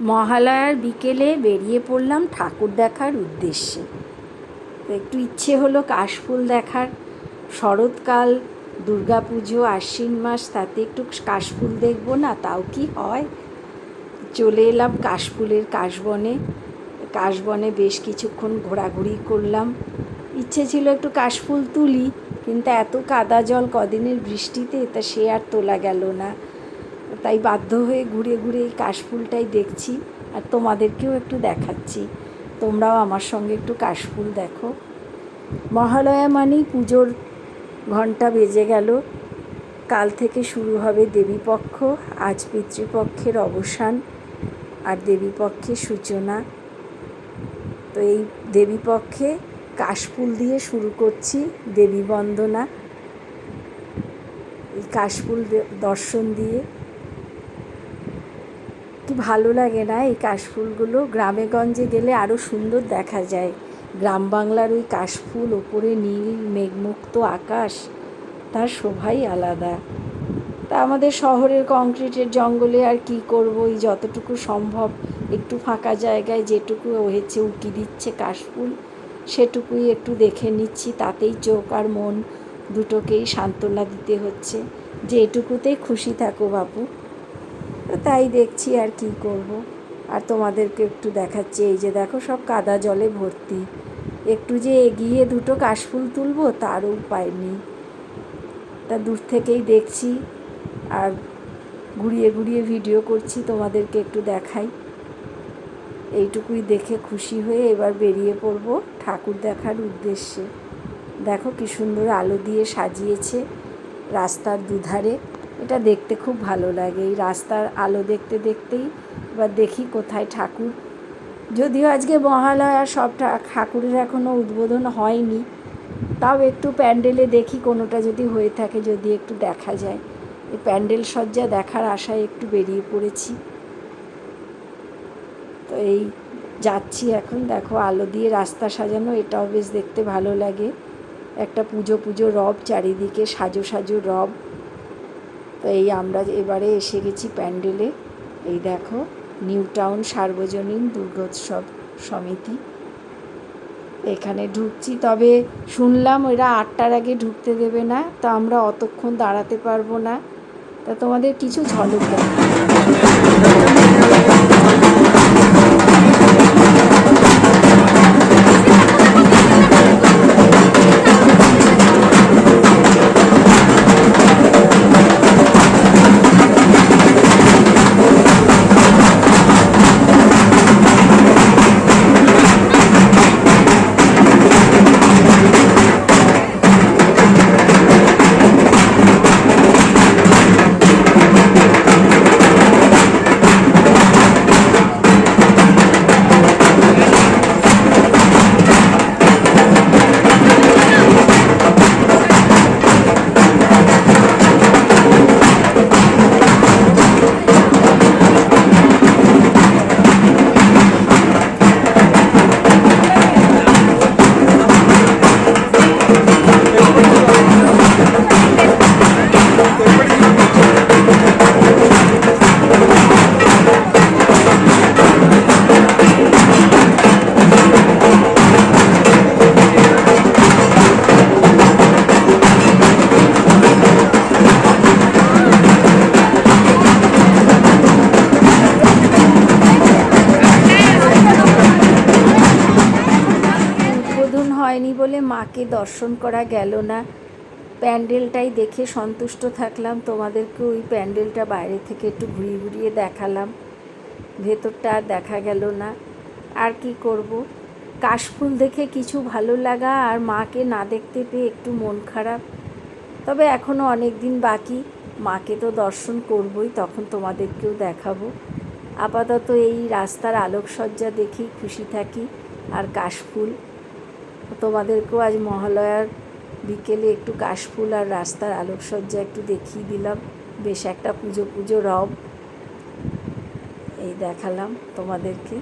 মহালয়ার বিকেলে বেরিয়ে পড়লাম ঠাকুর দেখার উদ্দেশ্যে। তো একটু ইচ্ছে হলো কাশফুল দেখার। শরৎকাল, দুর্গাপুজো, আশ্বিন মাস, তাতে একটু কাশফুল দেখবো না, তাও কি হয়। চলে এলাম কাশফুলের কাশবনে। কাশবনে বেশ কিছুক্ষণ ঘোরাঘুরি করলাম। ইচ্ছে ছিল একটু কাশফুল তুলি, কিন্তু এত কাদা জল কদিনের বৃষ্টিতে, তা সে আর তোলা গেল না। তাই বাধ্য হয়ে ঘুরে ঘুরে এই কাশফুলটাই দেখছি, আর তোমাদেরকেও একটু দেখাচ্ছি। তোমরাও আমার সঙ্গে একটু কাশফুল দেখো। মহালয়া মানেই পুজোর ঘণ্টা বেজে গেল। কাল থেকে শুরু হবে দেবীপক্ষ। আজ পিতৃপক্ষের অবসান আর দেবীপক্ষের সূচনা। তো এই দেবীপক্ষে কাশফুল দিয়ে শুরু করছি দেবী বন্দনা। এই কাশফুল দর্শন দিয়ে কি ভালো লাগে না? এই কাশফুলগুলো গ্রামে গঞ্জে গেলে আরও সুন্দর দেখা যায়। গ্রাম বাংলার ওই কাশফুল, ওপরে নীল মেঘমুক্ত আকাশ, তার শোভাই আলাদা। তা আমাদের শহরের কংক্রিটের জঙ্গলে আর কি করব, এই যতটুকু সম্ভব একটু ফাঁকা জায়গায় যেটুকু হয়েছে উঁকি দিচ্ছে কাশফুল, সেটুকুই একটু দেখে নিচ্ছি। তাতেই চোখ আর মন দুটোকেই সান্ত্বনা দিতে হচ্ছে যে এটুকুতেই খুশি থাকো বাপু। তাই দেখছি, আর কি করব। আর তোমাদেরকে একটু দেখাচ্ছি, এই যে দেখো সব কাদা জলে ভর্তি। একটু যে এগিয়ে দুটো কাশফুল তুলবো তারও উপায় নেই। তা দূর থেকেই দেখছি আর ঘুরিয়ে ঘুরিয়ে ভিডিও করছি, তোমাদেরকে একটু দেখাই। এইটুকুই দেখে খুশি হয়ে এবার বেরিয়ে পড়ব ঠাকুর দেখার উদ্দেশ্যে। দেখো কি সুন্দর আলো দিয়ে সাজিয়েছে রাস্তার দুধারে। এটা দেখতে খুব ভালো লাগে। এই রাস্তার আলো দেখতে দেখতেই এবার দেখি কোথায় ঠাকুর। যদিও আজকে মহালয়া, সব ঠাকুরের এখনও উদ্বোধন হয়নি, তাও একটু প্যান্ডেলে দেখি কোনোটা যদি হয়ে থাকে, যদি একটু দেখা যায়। এই প্যান্ডেল সজ্জা দেখার আশায় একটু বেরিয়ে পড়েছি। তো এই যাচ্ছি এখন। দেখো আলো দিয়ে রাস্তা সাজানো, এটাও বেশ দেখতে ভালো লাগে। একটা পুজো পুজো রব, চারিদিকে সাজো সাজো রব। তো এই আমরা এবারে এসে গেছি প্যান্ডেলে। এই দেখো, নিউ টাউন সার্বজনীন দুর্গোৎসব সমিতি, এখানে ঢুকছি। তবে শুনলাম ওরা 8টার আগে ঢুকতে দেবে না, তো আমরা অতক্ষণ দাঁড়াতে পারবো না। তা তোমাদের কিছু ঝলক দেখাবো। হয়নি বলে মাকে দর্শন করা গেল না। প্যান্ডেলটাই দেখে সন্তুষ্ট থাকলাম। তোমাদেরকে ওই প্যান্ডেলটা বাইরে থেকে একটু ঘুরিয়ে ঘুরিয়ে দেখালাম, ভেতরটা আর দেখা গেল না। আর কি করব, কাশফুল দেখে কিছু ভালো লাগা আর মাকে না দেখতে পেয়ে একটু মন খারাপ। তবে এখনও অনেক দিন বাকি, মাকে তো দর্শন করবই, তখন তোমাদেরকেও দেখাবো। আপাতত এই রাস্তার আলোকসজ্জা দেখেই খুশি থাকি, আর কাশফুল। তোমাদেরকেও আজ মহালয়ার বিকেলে একটু কাশফুল আর রাস্তার আলোকসজ্জা একটু দেখিয়ে দিলাম। বেশ একটা পুজো পুজো রব এই দেখালাম তোমাদেরকে।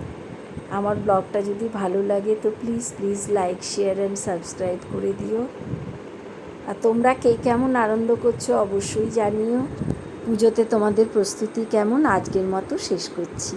আমার ব্লগটা যদি ভালো লাগে তো please please like, share and subscribe করে দিও। আর তোমরা কে কেমন আনন্দ করছো অবশ্যই জানিও। পুজোতে তোমাদের প্রস্তুতি কেমন? আজকের মতো শেষ করছি।